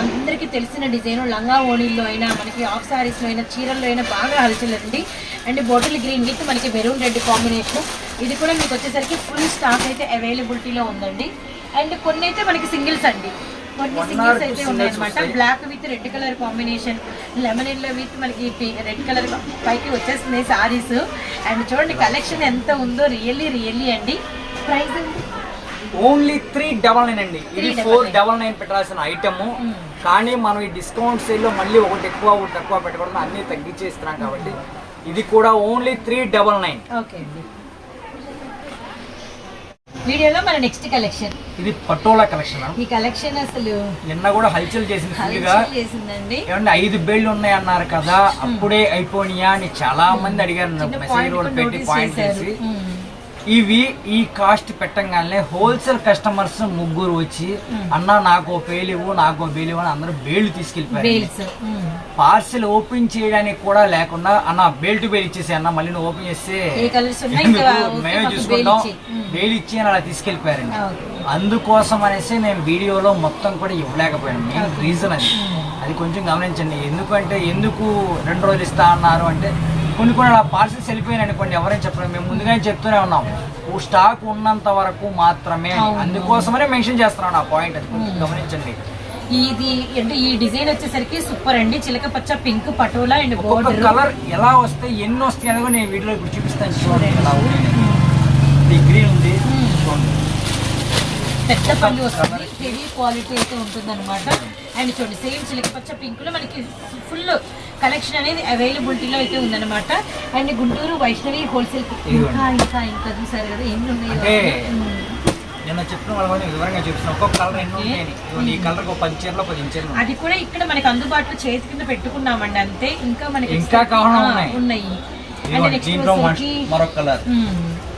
అందరికీ తెలిసిన డిజైన్. లంగా ఓణీల్లో అయినా మనకి ఆఫ్ సారీస్లో అయినా చీరల్లో అయినా బాగా హల్చలండి. అండ్ బాటిల్ గ్రీన్ విత్ మనకి మెరూన్ రెడ్ కాంబినేషన్. ఇది కూడా మీకు వచ్చేసరికి ఫుల్ స్టాక్ అయితే అవైలబిలిటీలో ఉందండి. అండ్ కొన్ని అయితే మనకి సింగిల్స్ అండి, కొన్ని సింగిల్స్ అయితే ఉన్నాయన్నమాట. Black with red colour combination, lemon yellow with మనకి రెడ్ కలర్ పైకి వచ్చేస్తున్నాయి సారీస్. అండ్ చూడండి కలెక్షన్ ఎంత ఉందో, రియల్లీ అండి. ప్రైస్ ఓన్లీ 399 అండి. ఇది 499 పెట్టాల్సిన ఐటమ్. కానీ మనం ఈ డిస్కౌంట్ సేల్ లో మళ్ళీ ఒకటి ఎక్కువ ఒకటి తక్కువ పెట్టకూడదు, అన్ని తగ్గించేస్తున్నాం కాబట్టి ఇది కూడా ఓన్లీ 399. ఓకే అండి. వీడియోలో మన నెక్స్ట్ కలెక్షన్ ఇది పటోలా కలెక్షన్. ఈ కలెక్షన్ అసలు నిన్న కూడా హల్చల్ చేసింది, ఫుల్గా చేసిందండి. ఏమంటే 5 బేళ్ళు ఉన్నాయి అన్నారు కదా, అప్పుడే అయిపోయినాయా అని చాలా మంది అడిగారు. మెసేజ్ కూడా పెట్టి పాయింట్ చేసి ఇవి ఈ కాస్ట్ పెట్టంగానే హోల్సేల్ కస్టమర్స్ 3 వచ్చి అన్న నాకు పేలివు నాకు బేలివు అని అందరూ బేళ్లు తీసుకెళ్ళిపోయారు. పార్సిల్ ఓపెన్ చేయడానికి కూడా లేకుండా అన్న బేల్ టు బేల్ ఇచ్చేసి అన్న మళ్ళీ నువ్వు ఓపెన్ చేస్తే మేమే చూసుకుంటాం బేల్ ఇచ్చి అని అలా తీసుకెళ్ళిపోయారండి. అందుకోసం అనేసి మేము వీడియోలో మొత్తం కూడా ఇవ్వలేకపోయాను. మెయిన్ రీజన్ అది కొంచెం గమనించండి. ఎందుకు 2 రోజులు ఇస్తా అన్నారు అంటే కొన్ని అలా పార్సిల్స్ వెళ్ళిపోయినాయి అనుకోండి, ఎవరైనా చెప్పలేదు. మేము ముందుగానే చెప్తూనే ఉన్నాం స్టాక్ ఉన్నంత వరకు మాత్రమే, అందుకోసమనే మెన్షన్ చేస్తున్నాను ఆ పాయింట్. అది కొంచెం గమనించండి. ఇది అంటే ఈ డిజైన్ వచ్చేసరికి సూపర్ అండి. చిలక పచ్చ pink patola and border colour ఎలా వస్తాయి ఎన్ని వస్తాయి అనేది నేను వీడియోలో ఇప్పుడు చూపిస్తాను. చూడండి గ్రీన్ ఉంది, పెద్ద పళ్ళు వస్తుంది, హెవీ క్వాలిటీ అయితే ఉంటుంది అనమాట. అండ్ చూడండి సేమ్ చిలక పచ్చ పింక్ లో మనకి ఫుల్ కలెక్షన్ అనేది అవైలబిలిటీలో అయితే ఉందన్నమాట. అండ్ గుంటూరు వైష్ణవి హోల్సేల్ ఇంకా చూసారు కదా ఎన్ని ఉన్నాయి. నేను చెప్పిన వాళ్ళని వివరంగా చూపిస్తాను. ఒక్కొక్క కలర్ ఎన్ని ఉన్నాయని. ఈ కలర్ 10 చీరలు 10 ఇంచీలు అది కూడా ఇక్కడ మనకి అందుబాటులో చేతి కింద పెట్టుకున్నామండి అంతే. ఇంకా మనకి ఇంకా కావాలి ఉన్నాయి. మరొక కలర్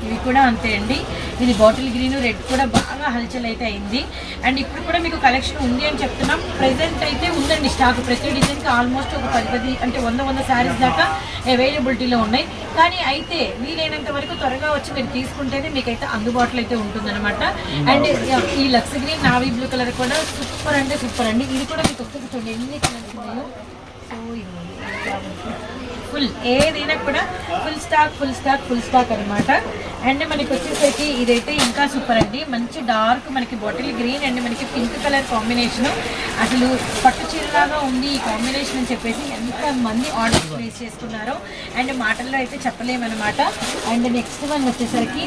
ఇవి కూడా అంతే అండి. ఇది బాటిల్ గ్రీన్ రెడ్ కూడా బాగా హల్చల్ అయితే అయింది. అండ్ ఇప్పుడు కూడా మీకు కలెక్షన్ ఉంది అని చెప్తున్నాం. ప్రెసెంట్ అయితే ఉందండి స్టాక్. ప్రతి డిజైన్కి ఆల్మోస్ట్ ఒక 10 అంటే 100 శారీస్ దాకా అవైలబిలిటీలో ఉన్నాయి. కానీ అయితే వీలైనంత వరకు త్వరగా వచ్చి మీరు తీసుకుంటేనే మీకైతే అందుబాటులో అయితే ఉంటుందన్నమాట. అండ్ ఈ లక్స్ గ్రీన్ నావీ బ్లూ కలర్ కూడా సూపర్ అంటే సూపర్ అండి. ఇది కూడా మీకు ఒక్కటి చూడండి ఎన్ని కలర్స్ ఉన్నాయో. సో ఫుల్ ఏదైనా కూడా ఫుల్ స్టాక్ అనమాట. అండ్ మనకి వచ్చేసరికి ఇదైతే ఇంకా సూపర్ అండి. మంచి డార్క్ మనకి బాటిల్ గ్రీన్ అండ్ మనకి పింక్ కలర్ కాంబినేషన్. అసలు పట్టు చీరలాగా ఉంది ఈ కాంబినేషన్ అని చెప్పేసి ఎంతమంది ఆర్డర్ ప్లేస్ చేసుకున్నారో అండ్ మాటల్లో అయితే చెప్పలేమన్నమాట. అండ్ నెక్స్ట్ వన్ వచ్చేసరికి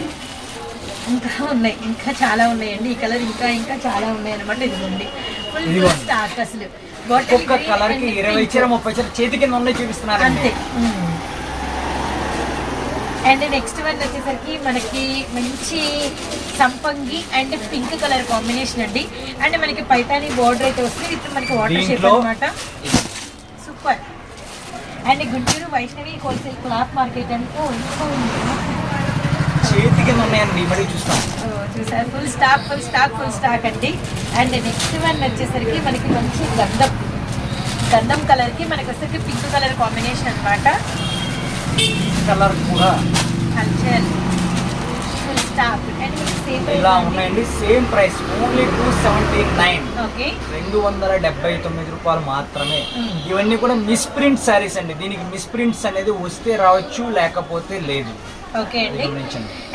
ఇంకా చాలా ఉన్నాయండి. ఈ కలర్ ఇంకా చాలా ఉన్నాయి అనమాట. ఇదిగోండి ఫుల్ స్టాక్. అసలు ఒక్కొక్క కలర్ కి 20 చీర 30 చీర చేతి కింద ఉన్నాయి చూపిస్తున్నారు అంతే. అండ్ నెక్స్ట్ వన్ వచ్చేసరికి మనకి మంచి సంపంగి అండ్ పింక్ కలర్ కాంబినేషన్ అండి. అండ్ మనకి పైతాని బోర్డర్ అయితే వస్తుంది విత్ మనకి వాటర్ షేప్ అనమాట. Super. And Guntur Vaishnavi wholesale cloth market అంటే చేతికి ఉన్నాయండి మరి చూస్తాం. చూసారు, ఫుల్ స్టాక్ అండి. అండ్ నెక్స్ట్ వన్ వచ్చేసరికి మనకి మంచి గంధం కలర్ కి మనకి వచ్చేసరికి పింక్ కలర్ కాంబినేషన్ అనమాట. కలర్ కూడా culture full stock. And same ఇలా ఉన్నాయండి. Same price only 279. ఓకే, 279 రూపాయలు మాత్రమే. ఇవన్నీ కూడా మిస్ ప్రింట్ శారీస్ అండి. దీనికి మిస్ ప్రింట్స్ అనేది వస్తే రావచ్చు, లేకపోతే లేదు. ఓకే అండి.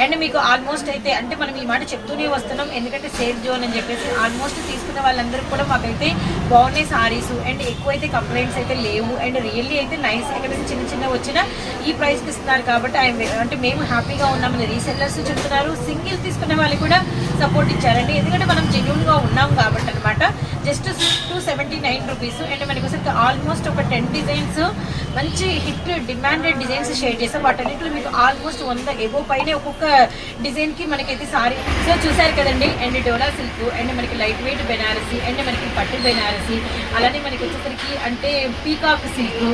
అండ్ మీకు ఆల్మోస్ట్ అయితే అంటే మనం ఈ మాట చెప్తూనే వస్తున్నాం, ఎందుకంటే సేఫ్ జోన్ అని చెప్పేసి ఆల్మోస్ట్ తీసుకున్న వాళ్ళందరూ కూడా మాకైతే బాగున్నాయి సారీస్ అండ్ ఎక్కువైతే కంప్లైంట్స్ అయితే లేవు. అండ్ రియల్లీ అయితే నైస్. ఇక్కడ చిన్న వచ్చిన ఈ ప్రైస్కి ఇస్తున్నారు కాబట్టి అంటే మేము హ్యాపీగా ఉన్నామని రీసెల్లర్స్ చెప్తున్నారు. సింగిల్ తీసుకున్న వాళ్ళు కూడా సపోర్ట్ ఇచ్చారండి, ఎందుకంటే మనం జెన్యూన్గా ఉన్నాం కాబట్టి అనమాట. Just 279 rupees. అండ్ మనకి ఒకసారి ఆల్మోస్ట్ ఒక 10 డిజైన్స్ మంచి హిట్ డిమాండెడ్ డిజైన్స్ షేర్ చేస్తాం. వాటన్నింటిలో మీకు ఆల్మోస్ట్ 100 ఎబో పైన ఒక్కొక్క డిజైన్కి మనకైతే సారీ. సో చూసారు కదండి. అండ్ డోలా సిల్క్ అండ్ మనకి లైట్ వెయిట్ బెనారసీ అండ్ మనకి పట్టు బెనారసీ, అలానే మనకి వచ్చేసరికి అంటే పీకాక్ సిల్క్,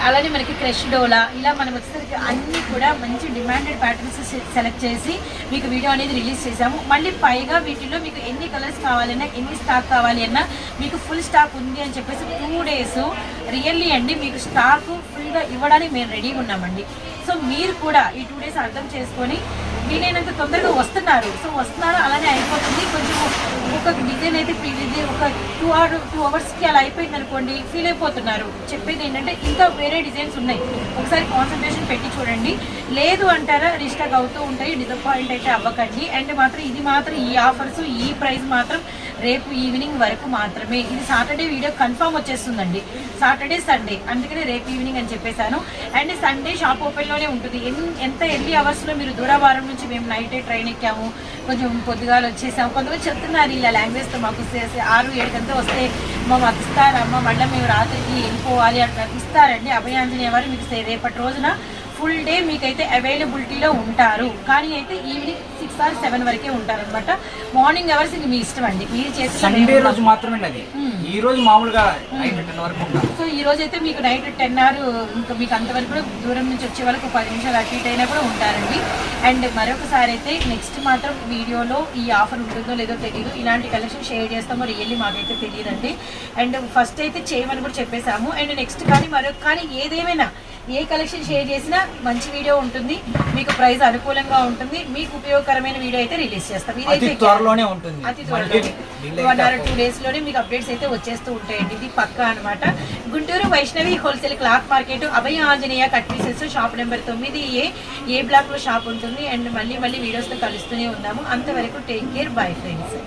అలానే మనకి క్రష్ డోలా, ఇలా మనం వచ్చేసరికి అన్నీ కూడా మంచి డిమాండెడ్ ప్యాటర్న్స్ సెలెక్ట్ చేసి మీకు వీడియో అనేది రిలీజ్ చేసాము. మళ్ళీ పైగా వీటిలో మీకు ఎన్ని కలర్స్ కావాలన్నా ఎన్ని స్టాక్ కావాలి అన్నా మీకు ఫుల్ స్టాక్ ఉంది అని చెప్పేసి 2 days రియల్లీ అండి మీకు స్టాక్ ఫుల్గా ఇవ్వడానికి మేము రెడీగా ఉన్నామండి. సో మీరు కూడా ఈ 2 days అర్థం చేసుకొని వీలైనంత తొందరగా వస్తున్నారు. సో వస్తున్నారు అలానే అయిపోతుంది. కొంచెం ఒక డిజైన్ అయితే ఒక 2 hours అలా అయిపోయింది అనుకోండి, ఫీల్ అయిపోతున్నారు. చెప్పేది ఏంటంటే ఇంకా వేరే డిజైన్స్ ఉన్నాయి, ఒకసారి కాన్సన్ట్రేషన్ పెట్టి చూడండి. లేదు అంటారా రీస్టాక్ అవుతూ ఉంటాయి, డిసప్పాయింట్ అయితే అవ్వకండి. అండ్ మాత్రం ఇది మాత్రం ఈ ఆఫర్స్ ఈ ప్రైస్ మాత్రం రేపు ఈవినింగ్ వరకు మాత్రమే. ఇది సాటర్డే వీడియో కన్ఫర్మ్ వచ్చేస్తుందండి, సాటర్డే సండే, అందుకనే రేపు ఈవినింగ్ అని చెప్పేశాను. అండ్ సండే షాప్ ఓపెన్లోనే ఉంటుంది. ఎంత ఎర్లీ అవర్స్లో మీరు దూరవారం నుంచి మేము నైటే ట్రైన్ ఎక్కాము, కొంచెం పొద్దుగాలు వచ్చేసాము. కొంతమంది చెప్తున్నారు ఇలా లాంగ్వేజ్తో మాకు 6-7 వస్తే మాకు ఇస్తారమ్మా, మళ్ళీ మేము రాత్రికి వెళ్ళిపోవాలి అట్లా ఇస్తారండి. అభయాంజనేయ వారు మీకు రేపటి రోజున ఫుల్ డే మీకైతే అవైలబిలిటీలో ఉంటారు. కానీ అయితే ఈవినింగ్ 6 or 7 వరకే ఉంటారు అనమాట. మార్నింగ్ అవర్స్ ఇంక మీ ఇష్టం అండి, మీరు చేసే సండే రోజు మాత్మే అది. ఈ రోజు మామూలుగా నైట్ 10 వరకు ఉంటారు. సో ఈ రోజు అయితే మీకు నైట్ 10 or ఇంకా మీకు అంతవరకు కూడా దూరం నుంచి వచ్చే వాళ్ళకి 10 నిమిషాలు అటు ఇటు అయినా కూడా ఉంటారండి. అండ్ మరొకసారి అయితే నెక్స్ట్ మాత్రం వీడియోలో ఈ ఆఫర్ ఉంటుందో లేదో తెలియదు, ఇలాంటి కలెక్షన్ షేర్ చేస్తామో రియల్లీ మాకైతే తెలియదండి. అండ్ ఫస్ట్ అయితే చేయమని కూడా చెప్పేసాము. అండ్ నెక్స్ట్ కానీ ఏదేమైనా ఏ కలెక్షన్ షేర్ చేసినా మంచి వీడియో ఉంటుంది, మీకు ప్రైస్ అనుకూలంగా ఉంటుంది, మీకు ఉపయోగకరమైన వీడియో అయితే రిలీజ్ చేస్తాం. ఇదైతే త్వరలోనే ఉంటుంది, అతి త్వరలోనే 1 or 2 days లోనే మీకు అప్డేట్స్ అయితే వచ్చేస్తూ ఉంటాయండి. ఇది పక్కా అనమాట. Guntur Vaishnavi wholesale cloth market, Abhaya Anjaneya cut pieces, shop number 9A, A block లో షాప్ ఉంటుంది. అండ్ మళ్ళీ వీడియోస్తో కలుస్తూనే ఉన్నాము. అంతవరకు టేక్ కేర్, బై ఫ్రెండ్స్.